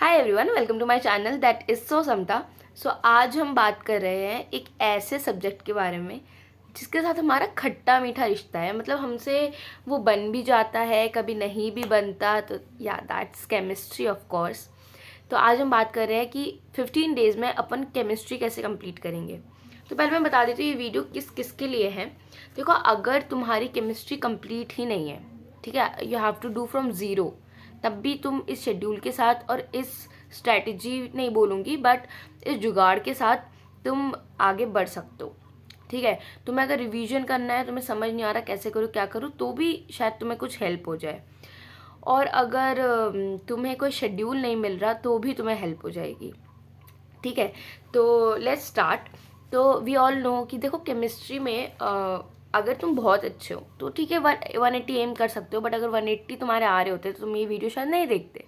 Hi everyone, welcome to my channel that is so Samta. So आज हम बात कर रहे हैं एक ऐसे सब्जेक्ट के बारे में जिसके साथ हमारा खट्टा मीठा रिश्ता है। मतलब हमसे वो बन भी जाता है, कभी नहीं भी बनता। तो या दैट्स केमिस्ट्री ऑफ कोर्स। तो आज हम बात कर रहे हैं कि 15 डेज़ में अपन केमिस्ट्री कैसे कंप्लीट करेंगे। तो पहले मैं बता देती हूँ ये वीडियो किस किस के लिए है। देखो, अगर तुम्हारी केमिस्ट्री कंप्लीट ही नहीं है, ठीक है, you have to do from zero, तब भी तुम इस शेड्यूल के साथ और इस स्ट्रैटेजी नहीं बोलूँगी बट इस जुगाड़ के साथ तुम आगे बढ़ सकते हो। ठीक है, तुम्हें अगर रिवीजन करना है, तुम्हें समझ नहीं आ रहा कैसे करूँ क्या करूँ, तो भी शायद तुम्हें कुछ हेल्प हो जाए। और अगर तुम्हें कोई शेड्यूल नहीं मिल रहा तो भी तुम्हें हेल्प हो जाएगी। ठीक है, तो लेट्स स्टार्ट। तो वी ऑल नो कि देखो, केमिस्ट्री में अगर तुम बहुत अच्छे हो तो ठीक है 180 एम कर सकते हो, बट अगर 180 तुम्हारे आ रहे होते तो तुम ये वीडियो शायद नहीं देखते,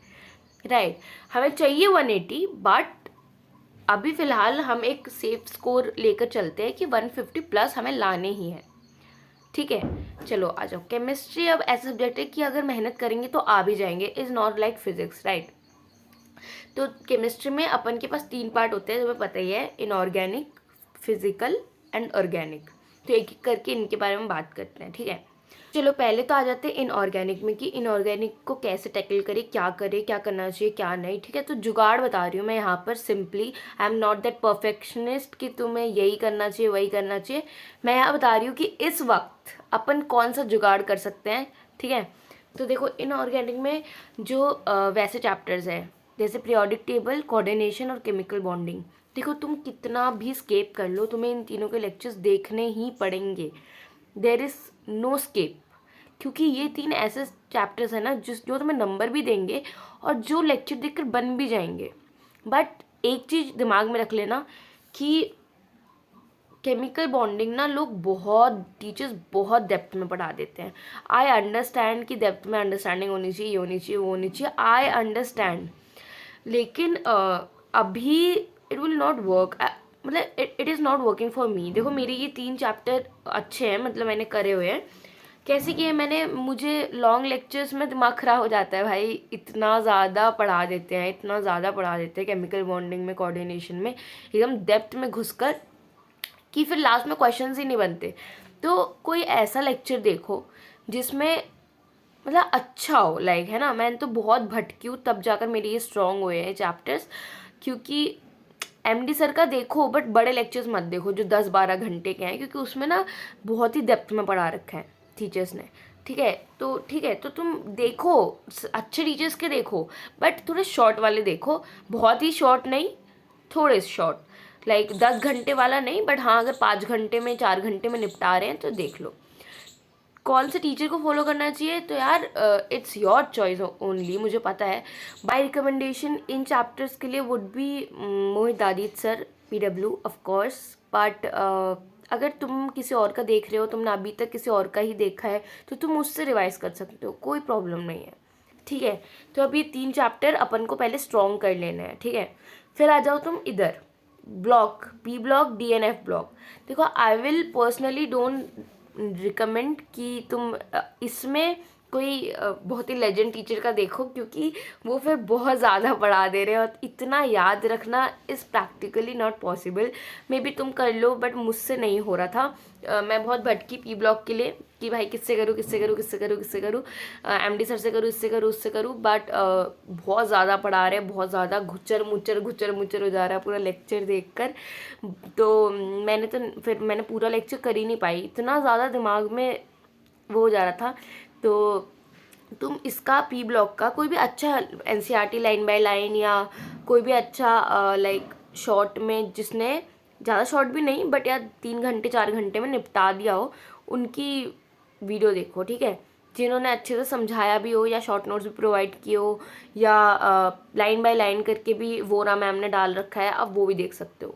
राइट। हमें चाहिए 180, बट अभी फ़िलहाल हम एक सेफ स्कोर लेकर चलते हैं कि 150 प्लस हमें लाने ही हैं। ठीक है, चलो आ जाओ। केमिस्ट्री अब ऐसा सब्जेक्ट है कि अगर मेहनत करेंगे तो आ भी जाएंगे, is not like physics, right. तो केमिस्ट्री में अपन के पास 3 पार्ट होते हैं, तुम्हें पता ही है, इनऑर्गेनिक, फिजिकल एंड ऑर्गेनिक। तो एक एक करके इनके बारे में बात करते हैं, ठीक है। चलो पहले तो आ जाते हैं इनऑर्गेनिक में कि इनऑर्गेनिक को कैसे टैकल करे, क्या करना चाहिए क्या नहीं। ठीक है, तो जुगाड़ बता रही हूँ मैं यहाँ पर simply. I am not that perfectionist कि तुम्हें यही करना चाहिए वही करना चाहिए। मैं यहाँ बता रही हूँ कि इस वक्त अपन कौन सा जुगाड़ कर सकते हैं। ठीक है, तो देखो इनऑर्गेनिक में जो वैसे चैप्टर्स हैं जैसे पीरियोडिक टेबल, कोऑर्डिनेशन और केमिकल बॉन्डिंग, देखो तुम कितना भी स्केप कर लो, तुम्हें इन तीनों के लेक्चर्स देखने ही पड़ेंगे। देयर इज़ नो स्केप, क्योंकि ये 3 ऐसे चैप्टर्स हैं ना जो तुम्हें नंबर भी देंगे और जो लेक्चर देखकर बन भी जाएंगे। बट एक चीज़ दिमाग में रख लेना कि केमिकल बॉन्डिंग ना टीचर्स बहुत डेप्थ में पढ़ा देते हैं। आई अंडरस्टैंड कि डेप्थ में अंडरस्टैंडिंग होनी चाहिए, ये होनी चाहिए, वो होनी चाहिए, आई अंडरस्टैंड। लेकिन अभी इट विल नॉट वर्क, मतलब it is not working for me. देखो मेरे ये 3 चैप्टर अच्छे हैं, मतलब मैंने करे हुए हैं। कैसे किए मैंने, मुझे लॉन्ग लेक्चर्स में दिमाग खराब हो जाता है भाई, इतना ज़्यादा पढ़ा देते हैं, इतना ज़्यादा पढ़ा देते हैं केमिकल बॉन्डिंग में, कोऑर्डिनेशन में, एकदम डेप्थ में घुसकर कि फिर लास्ट में क्वेश्चंस ही नहीं बनते। तो कोई ऐसा लेक्चर देखो जिसमें मतलब अच्छा हो, लाइक, है ना। मैंने तो बहुत भटकी हूँ, तब जाकर मेरे ये स्ट्रॉन्ग हुए हैं चैप्टर्स। क्योंकि एमडी सर का देखो, बट बड़े लेक्चर्स मत देखो जो 10-12 घंटे के हैं, क्योंकि उसमें ना बहुत ही डेप्थ में पढ़ा रखा है टीचर्स ने। ठीक है, तो तुम देखो अच्छे टीचर्स के देखो, बट थोड़े शॉर्ट वाले देखो, बहुत ही शॉर्ट नहीं, थोड़े शॉर्ट, लाइक 10 घंटे वाला नहीं, बट हाँ अगर 5 घंटे में 4 घंटे में निपटा रहे हैं तो देख लो। कौन से टीचर को फॉलो करना चाहिए, तो यार इट्स योर चॉइस ओनली, मुझे पता है। बाय रिकमेंडेशन इन चैप्टर्स के लिए would be Mohit Dadit sir, PW of course. But अगर तुम किसी और का देख रहे हो, तुमने अभी तक किसी और का ही देखा है, तो तुम उससे रिवाइज कर सकते हो, कोई प्रॉब्लम नहीं है। ठीक है, तो अभी 3 चैप्टर अपन को पहले स्ट्रॉन्ग कर लेना है। ठीक है, फिर आ जाओ तुम इधर, block, P block, D and F block. देखो I will personally don't recommend कि तुम इसमें कोई बहुत ही लेजेंड टीचर का देखो, क्योंकि वो फिर बहुत ज़्यादा पढ़ा दे रहे हैं और इतना याद रखना is practically not possible. May be तुम कर लो, बट मुझसे नहीं हो रहा था। मैं बहुत भटकी पी ब्लॉक के लिए कि भाई किससे करूँ, एमडी सर से करूँ, इससे करूँ, उससे करूँ, बट बहुत ज़्यादा पढ़ा रहे हैं, बहुत ज़्यादा घुच्चर मुच्चर हो जा रहा है पूरा लेक्चर देखकर। तो मैंने पूरा लेक्चर कर ही नहीं पाई, इतना ज़्यादा दिमाग में वो हो जा रहा था। तो तुम इसका पी ब्लॉक का कोई भी अच्छा एनसीईआरटी लाइन बाय लाइन, या कोई भी अच्छा लाइक शॉर्ट में, जिसने ज़्यादा शॉर्ट भी नहीं बट यार 3 घंटे 4 घंटे में निपटा दिया हो, उनकी वीडियो देखो। ठीक है, जिन्होंने अच्छे से समझाया भी हो, या शॉर्ट नोट्स भी प्रोवाइड किए हो, या लाइन बाय लाइन करके भी वोरा मैम ने डाल रखा है, आप वो भी देख सकते हो।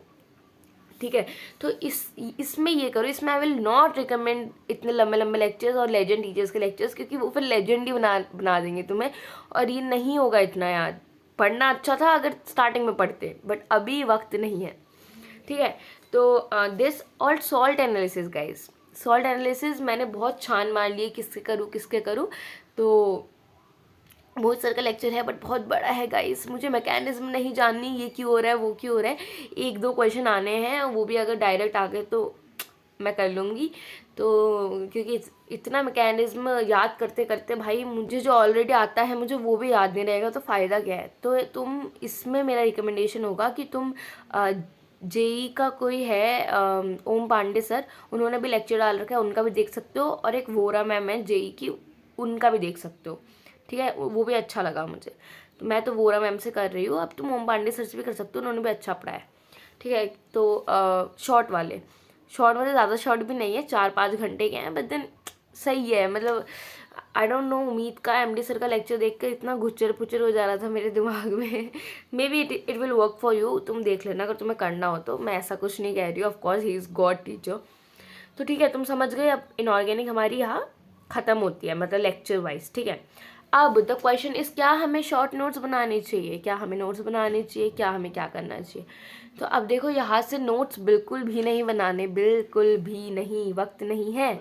ठीक है, तो इसमें ये करो। इसमें आई विल नॉट रिकमेंड इतने लंबे लंबे लेक्चर्स और लेजेंड टीचर्स के लेक्चर्स, क्योंकि वो फिर लेजेंड ही बना देंगे तुम्हें, और ये नहीं होगा इतना याद। पढ़ना अच्छा था अगर स्टार्टिंग में पढ़ते, बट अभी वक्त नहीं है। ठीक है, तो this all salt analysis guys, salt analysis मैंने बहुत छान मार लिए, किसके करूँ। तो बहुत सर का लेक्चर है बट बहुत बड़ा है गाइस, मुझे मैकेनिज्म नहीं जाननी, ये क्यों हो रहा है वो क्यों हो रहा है। एक दो क्वेश्चन आने हैं, वो भी अगर डायरेक्ट आ गए तो मैं कर लूँगी। तो क्योंकि इतना मैकेनिज्म याद करते करते भाई मुझे जो ऑलरेडी आता है मुझे वो भी याद नहीं रहेगा, तो फ़ायदा क्या है। तो तुम इसमें मेरा रिकमेंडेशन होगा कि तुम जेई का कोई है ओम पांडे सर, उन्होंने भी लेक्चर डाल रखा है, उनका भी देख सकते हो। और एक वोरा मैम है जेई की, उनका भी देख सकते हो, ठीक है, वो भी अच्छा लगा मुझे। तो मैं तो वोरा मैम से कर रही हूँ, अब तुम ओम पांडे सर से भी कर सकते हो, उन्होंने भी अच्छा पढ़ाया, ठीक है। तो शॉर्ट वाले ज़्यादा शॉर्ट भी नहीं है, 4-5 घंटे के हैं, बट देन सही है। मतलब आई डोंट नो, उम्मीद का एमडी सर का लेक्चर देख कर इतना गुच्चर पुचर हो जा रहा था मेरे दिमाग में। May be it will work for you, तुम देख लेना अगर तुम्हें करना हो तो। मैं ऐसा कुछ नहीं कह रही हूँ, of course he is God teacher. तो ठीक है, तुम समझ गए। अब इनऑर्गेनिक हमारी यहाँ ख़त्म होती है, मतलब लेक्चर वाइज, ठीक है। अब द क्वेश्चन इज़, क्या हमें शॉर्ट नोट्स बनाने चाहिए, क्या हमें नोट्स बनाने चाहिए, क्या हमें क्या करना चाहिए। तो अब देखो, यहाँ से नोट्स बिल्कुल भी नहीं बनाने, बिल्कुल भी नहीं, वक्त नहीं है,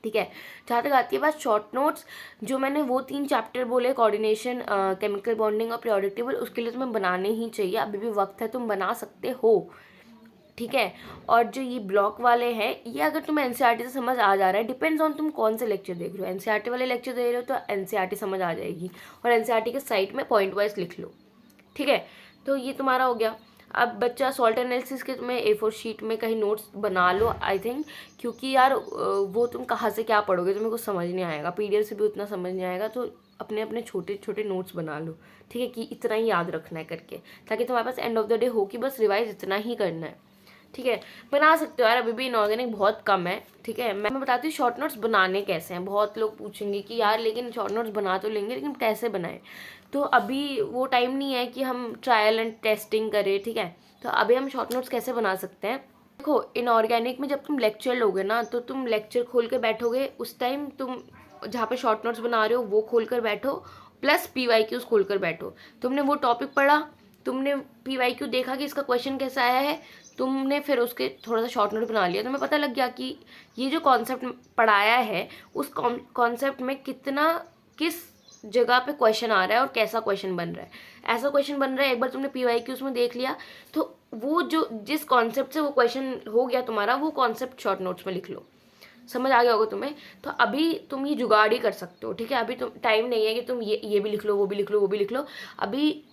ठीक है। जहाँ तक आती है बात शॉर्ट नोट्स, जो मैंने वो 3 चैप्टर बोले, कोऑर्डिनेशन, केमिकल बॉन्डिंग और पीरियोडिक टेबल, उसके लिए तुम्हें बनाने ही चाहिए, अभी भी वक्त है, तुम बना सकते हो, ठीक है। और जो ये ब्लॉक वाले हैं, ये अगर तुम्हें एनसीईआरटी से समझ आ जा रहा है, डिपेंड्स ऑन तुम कौन से लेक्चर देख रहे हो। एनसीईआरटी वाले लेक्चर दे रहे हो तो एनसीईआरटी समझ आ जाएगी, और एनसीईआरटी के साइड में पॉइंट वाइज लिख लो, ठीक है। तो ये तुम्हारा हो गया। अब बच्चा सॉल्ट एनालिसिस के तुम्हें A4 शीट में कहीं नोट्स बना लो, आई थिंक, क्योंकि यार वो तुम कहाँ से क्या पढ़ोगे, तुम्हें कुछ समझ नहीं आएगा, पीडीएफ से भी उतना समझ नहीं आएगा। तो अपने अपने छोटे छोटे नोट्स बना लो, ठीक है, कि इतना ही याद रखना है करके, ताकि तुम्हारे पास एंड ऑफ द डे हो कि बस रिवाइज इतना ही करना है, ठीक है। बना सकते हो यार, अभी भी इनऑर्गेनिक बहुत कम है, ठीक है। मैं बताती हूँ शॉर्ट नोट्स बनाने कैसे हैं। बहुत लोग पूछेंगे कि यार लेकिन शॉर्ट नोट्स बना तो लेंगे, लेकिन कैसे बनाएं। तो अभी वो टाइम नहीं है कि हम ट्रायल एंड टेस्टिंग करें, ठीक है। तो अभी हम शॉर्ट नोट्स कैसे बना सकते हैं, देखो, इनऑर्गेनिक में जब तुम लेक्चर लोगे ना, तो तुम लेक्चर खोल के बैठोगे, उस टाइम तुम जहाँ पे शॉर्ट नोट्स बना रहे हो वो खोल कर बैठो, प्लस PYQs खोल कर बैठो। तुमने वो टॉपिक पढ़ा, तुमने PYQ देखा कि इसका क्वेश्चन कैसा आया है, तुमने फिर उसके थोड़ा सा शॉर्ट नोट बना लिया, तुम्हें पता लग गया कि ये जो कॉन्सेप्ट पढ़ाया है उस कॉन्सेप्ट में कितना, किस जगह पे क्वेश्चन आ रहा है और कैसा क्वेश्चन बन रहा है। ऐसा क्वेश्चन बन रहा है, एक बार तुमने PYQs में देख लिया, तो वो जो जिस कॉन्सेप्ट से वो क्वेश्चन हो गया तुम्हारा, वो कॉन्सेप्ट शॉर्ट नोट्स में लिख लो, समझ आ गया होगा तुम्हें। तो अभी तुम ये जुगाड़ ही कर सकते हो, ठीक है। अभी तुम टाइम नहीं है कि तुम ये भी लिख लो, वो भी लिख लो, वो भी लिख लो। अभी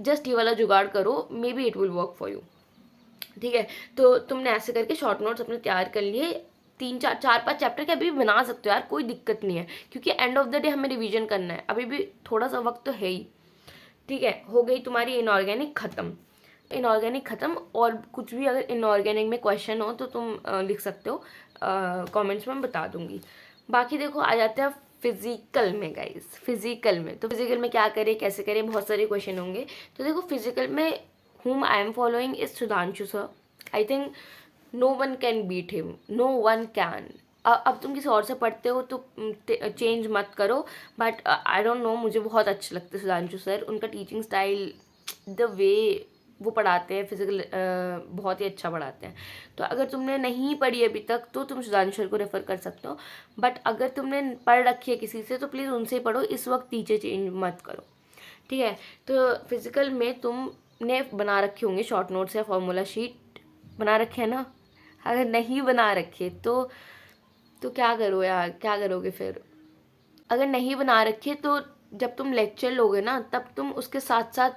जस्ट ये वाला जुगाड़ करो, may be it will work for you, ठीक है। तो तुमने ऐसे करके शॉर्ट नोट्स अपने तैयार कर लिए, 3-4-5 चैप्टर के अभी भी बना सकते हो यार, कोई दिक्कत नहीं है, क्योंकि एंड ऑफ द डे हमें रिवीजन करना है, अभी भी थोड़ा सा वक्त तो है ही, ठीक है। हो गई तुम्हारी इनऑर्गेनिक ख़त्म, इनऑर्गेनिक ख़त्म। और कुछ भी अगर इनऑर्गेनिक में क्वेश्चन हो तो तुम लिख सकते हो, कमेंट्स में बता दूंगी। बाकी देखो, आ जाते हैं फिजिकल में गाइस। फिजिकल में तो फिजिकल में क्या करें, कैसे करें, बहुत सारे क्वेश्चन होंगे। तो देखो, फिजिकल में whom I am following is Sudhanshu sir. I think no one can beat him, no one can। अब तुम किसी और से पढ़ते हो तो चेंज मत करो, बट आई डोंट नो, मुझे बहुत अच्छे लगते हैं सुधांशु सर। उनका टीचिंग स्टाइल, द वे वो पढ़ाते हैं फिजिकल, बहुत ही अच्छा पढ़ाते हैं। तो अगर तुमने नहीं पढ़ी अभी तक तो तुम सुधांशु सर को रेफ़र कर सकते हो, बट अगर तुमने पढ़ रखी है किसी से तो प्लीज़ उनसे ही पढ़ो, इस वक्त टीचर चेंज मत करो, ठीक है। तो फिजिकल में तुमने बना रखे होंगे शॉर्ट नोट्स या फॉर्मूला शीट, बना रखे हैं ना। अगर नहीं बना रखे तो क्या करो यार, क्या करोगे फिर। अगर नहीं बना रखे तो जब तुम लेक्चर लोगे ना, तब तुम उसके साथ साथ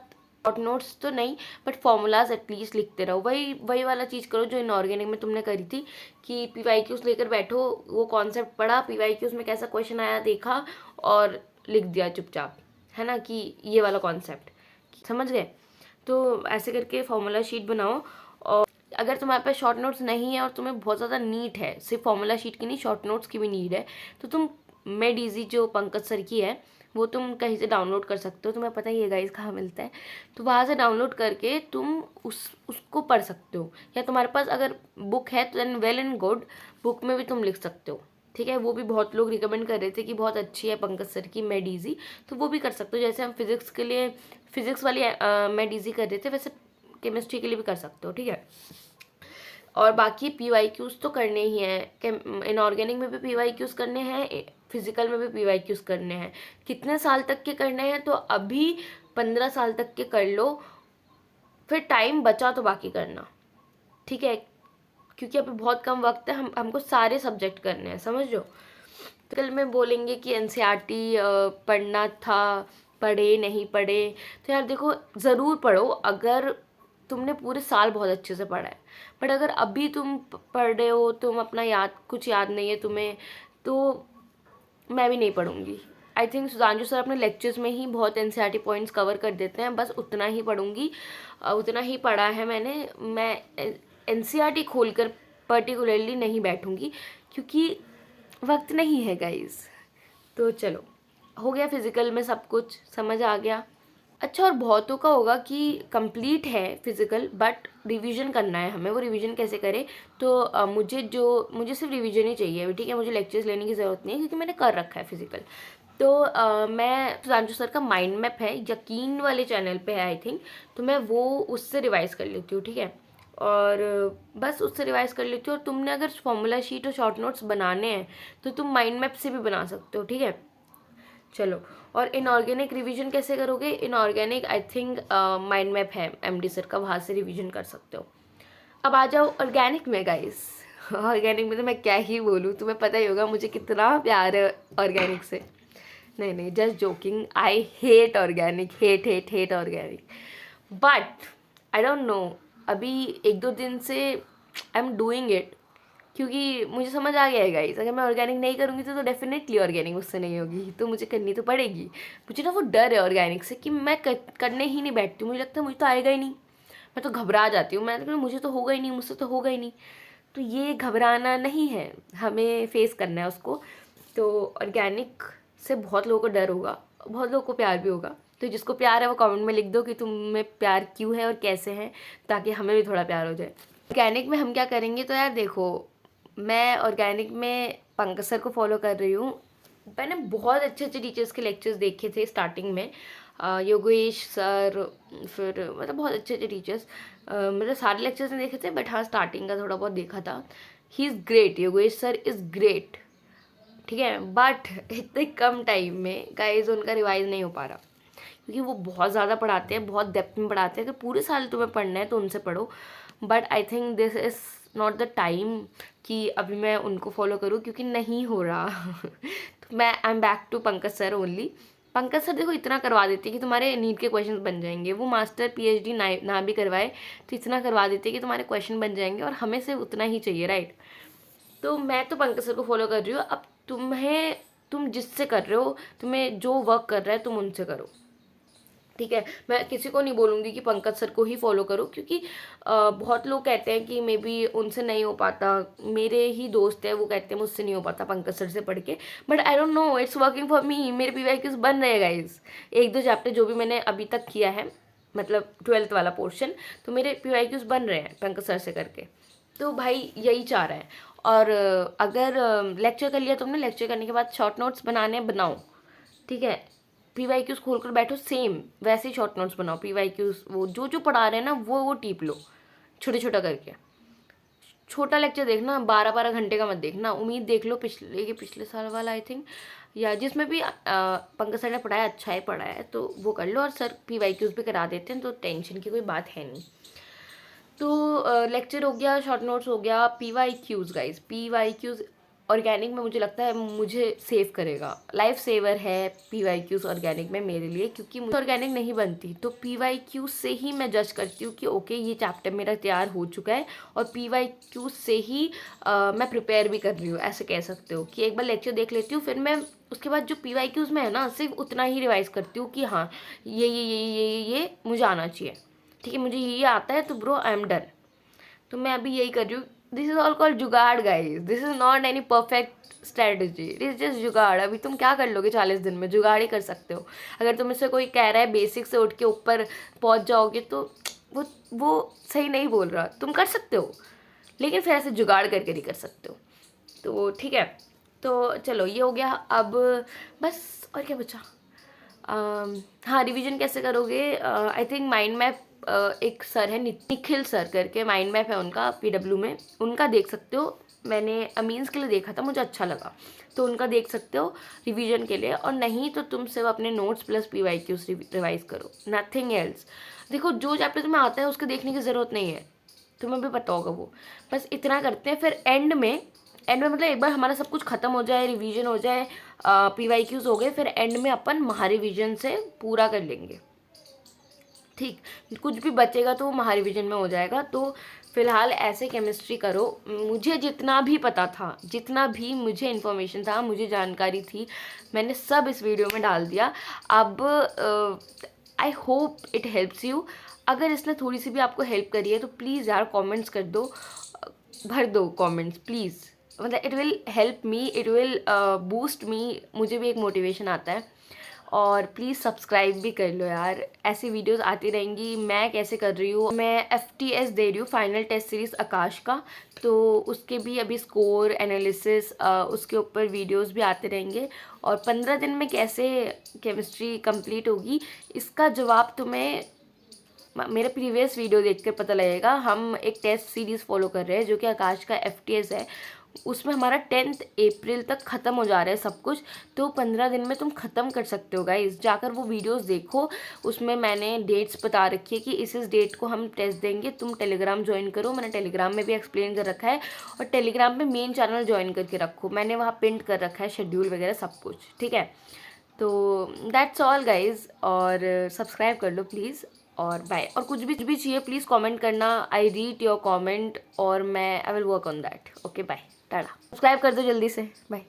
शॉर्ट नोट्स तो नहीं बट फॉर्मूलाज एटलीस्ट लिखते रहो। वही वाला चीज़ करो जो इनऑर्गेनिक में तुमने करी थी, कि PYQs लेकर बैठो, वो कॉन्सेप्ट पढ़ा, PYQs में कैसा क्वेश्चन आया देखा और लिख दिया चुपचाप, है ना, कि ये वाला कॉन्सेप्ट, समझ गए। तो ऐसे करके फॉर्मूला शीट बनाओ। और अगर तुम्हारे पास शॉर्ट नोट्स नहीं है और तुम्हें बहुत ज़्यादा नीड है, सिर्फ फॉर्मूला शीट की नहीं, शॉर्ट नोट्स की भी नीड है, तो तुम मेड ईजी जो पंकज सर की है वो तुम कहीं से डाउनलोड कर सकते हो। तुम्हें पता ही है गाइस कहाँ मिलता है, तो वहाँ से डाउनलोड करके तुम उसको पढ़ सकते हो। या तुम्हारे पास अगर बुक है तो then well and good, book में भी तुम लिख सकते हो, ठीक है। वो भी बहुत लोग रिकमेंड कर रहे थे कि बहुत अच्छी है पंकज सर की मेड ईजी, तो वो भी कर सकते हो। जैसे हम फिजिक्स के लिए फिजिक्स वाली मेड ईजी कर रहे थे, वैसे केमिस्ट्री के लिए भी कर सकते हो, ठीक है। और बाकी PYQs तो करने ही हैं, इनऑर्गेनिक में भी PYQs करने हैं, फिजिकल में भी PYQs करने हैं, कितने साल तक के करने हैं, तो अभी 15 साल तक के कर लो, फिर टाइम बचा तो बाकी करना, ठीक है, क्योंकि अभी बहुत कम वक्त है, हमको सारे सब्जेक्ट करने हैं, समझ लो। तो कल में बोलेंगे कि NCERT पढ़ना था, पढ़े नहीं पढ़े, तो यार देखो ज़रूर पढ़ो अगर तुमने पूरे साल बहुत अच्छे से पढ़ा है, बट अगर अभी तुम पढ़ रहे हो, तुम अपना कुछ याद नहीं है तुम्हें, तो मैं भी नहीं पढ़ूंगी। आई थिंक सुधांशु सर अपने लेक्चर्स में ही बहुत NCERT पॉइंट्स कवर कर देते हैं, बस उतना ही पढ़ूंगी, उतना ही पढ़ा है मैंने। मैं NCERT खोलकर पर्टिकुलरली नहीं बैठूंगी क्योंकि वक्त नहीं है गाइस। तो चलो, हो गया फिज़िकल में सब कुछ समझ आ गया। अच्छा, और बहुतों का होगा कि कंप्लीट है फिज़िकल बट रिवीजन करना है हमें। वो रिवीजन कैसे करें, तो मुझे सिर्फ रिवीजन ही चाहिए अभी, ठीक है, मुझे लेक्चर्स लेने की ज़रूरत नहीं है क्योंकि मैंने कर रखा है फिज़िकल। तो मैं सुधांशु सर का माइंड मैप है, यकीन वाले चैनल पे है आई थिंक, तो मैं वो उससे रिवाइज़ कर लेती हूँ, ठीक है, और बस उससे रिवाइज़ कर लेती हूँ। और तुमने अगर फॉर्मूला शीट और शॉर्ट नोट्स बनाने हैं तो तुम माइंड मैप से भी बना सकते हो, ठीक है। चलो, और इनऑर्गेनिक रिवीजन कैसे करोगे? Inorganic I think mind map है MD सर का, वहाँ से रिवीजन कर सकते हो। अब आ जाओ ऑर्गेनिक में गाइस। ऑर्गेनिक में तो मैं क्या ही बोलूँ, तुम्हें पता ही होगा मुझे कितना प्यार है ऑर्गेनिक से। नहीं, just joking, I hate organic, hate organic, but I don't know, अभी 1-2 दिन से आई एम डूइंग इट क्योंकि मुझे समझ आ गया है गाइस, अगर मैं ऑर्गेनिक नहीं करूँगी तो डेफिनेटली ऑर्गेनिक मुझसे नहीं होगी, तो मुझे करनी तो पड़ेगी। मुझे ना वो डर है ऑर्गेनिक से कि मैं करने ही नहीं बैठती हूँ, मुझे लगता है मुझे तो आएगा ही नहीं, मैं तो घबरा जाती हूँ, मैं मुझे तो होगा ही नहीं, मुझसे तो होगा ही नहीं। तो ये घबराना नहीं है, हमें फेस करना है उसको। तो ऑर्गेनिक से बहुत लोगों को डर होगा, बहुत लोगों को प्यार भी होगा, तो जिसको प्यार है वो कमेंट में लिख दो कि तुम्हें प्यार क्यों है और कैसे है, ताकि हमें भी थोड़ा प्यार हो जाए। ऑर्गेनिक में हम क्या करेंगे, तो यार देखो, मैं ऑर्गेनिक में पंकज सर को फॉलो कर रही हूँ। मैंने बहुत अच्छे टीचर्स के लेक्चर्स देखे थे स्टार्टिंग में, योगेश सर, फिर मतलब बहुत अच्छे टीचर्स, मतलब सारे लेक्चर्स नहीं देखे थे बट हाँ स्टार्टिंग का थोड़ा बहुत देखा था। He is great, Yogesh sir is great, ठीक है, बट इतने कम टाइम में गाइज उनका रिवाइज नहीं हो पा रहा क्योंकि वो बहुत ज़्यादा पढ़ाते हैं, बहुत डेप्थ में पढ़ाते हैं। अगर पूरे साल तुम्हें पढ़ना है तो उनसे पढ़ो, but I think this is not the time कि अभी मैं उनको फॉलो करूँ क्योंकि नहीं हो रहा। तो मैं I am back to Pankaj sir only. Pankaj sir देखो इतना करवा देते कि तुम्हारे नीट के क्वेश्चंस बन जाएंगे, वो मास्टर PhD ना भी करवाए तो इतना करवा देते कि तुम्हारे क्वेश्चन बन जाएंगे, और हमें सिर्फ उतना ही चाहिए, राइट। तो मैं तो पंकज सर को फॉलो कर रही हूँ। अब तुम जिससे कर रहे हो, तुम्हें जो वर्क कर रहा है तुम उनसे करो, ठीक है। मैं किसी को नहीं बोलूँगी कि पंकज सर को ही फॉलो करो क्योंकि बहुत लोग कहते हैं कि मे बी उनसे नहीं हो पाता। मेरे ही दोस्त है वो कहते हैं मुझसे नहीं हो पाता पंकज सर से पढ़ के, but I don't know, it's working for me. मेरे PYQs बन रहे हैं गाइज, 1-2 चैप्टर जो भी मैंने अभी तक किया है, मतलब 12th वाला पोर्शन, तो मेरे PYQs बन रहे हैं पंकज सर से करके। तो भाई यही चाह रहा है। और अगर लेक्चर कर लिया तुमने, लेक्चर करने के बाद शॉर्ट नोट्स बनाने बनाओ, ठीक है। PYQs खोल कर बैठो, सेम वैसे ही शॉर्ट नोट्स बनाओ। PYQs वो जो पढ़ा रहे हैं ना वो टीप लो छोटा छोटा करके। छोटा लेक्चर देखना, 12-12 घंटे का मत देखना। उम्मीद देख लो पिछले साल वाला आई थिंक, या जिसमें भी पंकज सर ने पढ़ाया अच्छा है पढ़ाया है तो वो कर लो, और सर PYQs भी करा देते हैं तो टेंशन की कोई बात है नहीं। तो लेक्चर हो गया, शॉर्ट नोट्स हो गया, PYQs गाइज, PYQs ऑर्गेनिक में मुझे लगता है मुझे सेव करेगा, लाइफ सेवर है PYQs ऑर्गेनिक में मेरे लिए, क्योंकि मुझे ऑर्गेनिक नहीं बनती तो PYQs से ही मैं जज करती हूँ कि ओके ये चैप्टर मेरा तैयार हो चुका है, और PYQs से ही मैं प्रिपेयर भी कर रही हूँ। ऐसे कह सकते हो कि एक बार लेक्चर देख लेती हूँ, फिर मैं उसके बाद जो PYQs में है ना सिर्फ उतना ही रिवाइज करती हूँ कि हाँ ये मुझे आना चाहिए, ठीक है, मुझे ये आता है तो ब्रो आई एम डन। तो मैं अभी यही कर रही हूँ। दिस इज ऑल कॉल्ड जुगाड़ guys, this is not any perfect strategy, it is just जुगाड़। अभी तुम क्या कर लोगे 40 दिन में, जुगाड़ ही कर सकते हो। अगर तुम इससे कोई कह रहा है बेसिक से उठ के ऊपर पहुँच जाओगे तो वो सही नहीं बोल रहा। तुम कर सकते हो लेकिन फिर ऐसे जुगाड़ करके नहीं कर सकते हो। तो ठीक है, तो चलो ये हो गया। अब बस और क्या बचा, हाँ रिवीजन कैसे करोगे। आई थिंक माइंड मैप, एक सर है निखिल सर करके, माइंड मैप है उनका PW में, उनका देख सकते हो। मैंने अमीन्स के लिए देखा था, मुझे अच्छा लगा, तो उनका देख सकते हो रिवीजन के लिए। और नहीं तो तुम सिर्फ अपने नोट्स प्लस PYQs रिवाइज करो, नथिंग एल्स। देखो जो चैप्टर तुम्हें आता है उसके देखने की ज़रूरत नहीं है, तुम्हें भी पता होगा वो। बस इतना करते हैं, फिर एंड में मतलब एक बार हमारा सब कुछ ख़त्म हो जाए, रिवीजन हो जाए, PYQs हो गए, फिर एंड में अपन महारिविजन से पूरा कर लेंगे। ठीक, कुछ भी बचेगा तो वो महारिविजन में हो जाएगा। तो फिलहाल ऐसे केमिस्ट्री करो। मुझे जितना भी पता था, जितना भी मुझे इन्फॉर्मेशन था, मुझे जानकारी थी, मैंने सब इस वीडियो में डाल दिया। अब I hope it helps you. अगर इसने थोड़ी सी भी आपको हेल्प करी है तो प्लीज़ यार कमेंट्स कर दो, भर दो कमेंट्स प्लीज़। मतलब it will help me, it will boost me, मुझे भी एक मोटिवेशन आता है। और प्लीज़ सब्सक्राइब भी कर लो यार, ऐसी वीडियोस आती रहेंगी। मैं कैसे कर रही हूँ, मैं FTS दे रही हूँ, फाइनल टेस्ट सीरीज़ आकाश का, तो उसके भी अभी स्कोर एनालिसिस उसके ऊपर वीडियोस भी आते रहेंगे। और 15 दिन में कैसे केमिस्ट्री कंप्लीट होगी इसका जवाब तुम्हें मेरे प्रीवियस वीडियो देख कर पता लगेगा। हम एक टेस्ट सीरीज़ फॉलो कर रहे हैं जो कि आकाश का FTS है, उसमें हमारा 10 अप्रैल तक ख़त्म हो जा रहा है सब कुछ। तो 15 दिन में तुम ख़त्म कर सकते हो गाइस, जाकर वो वीडियोस देखो, उसमें मैंने डेट्स बता रखी है कि इस डेट को हम टेस्ट देंगे। तुम टेलीग्राम ज्वाइन करो, मैंने टेलीग्राम में भी एक्सप्लेन कर रखा है, और टेलीग्राम पे मेन चैनल ज्वाइन करके रखो, मैंने वहाँ पिंट कर रखा है शेड्यूल वगैरह सब कुछ, ठीक है। तो दैट्स ऑल गाइज, और सब्सक्राइब कर लो प्लीज़, और बाय। और कुछ भी चाहिए प्लीज़ कमेंट करना, आई रीड योर कमेंट और मैं I will work on that. Okay bye, tata. Subscribe कर दो जल्दी से, बाय।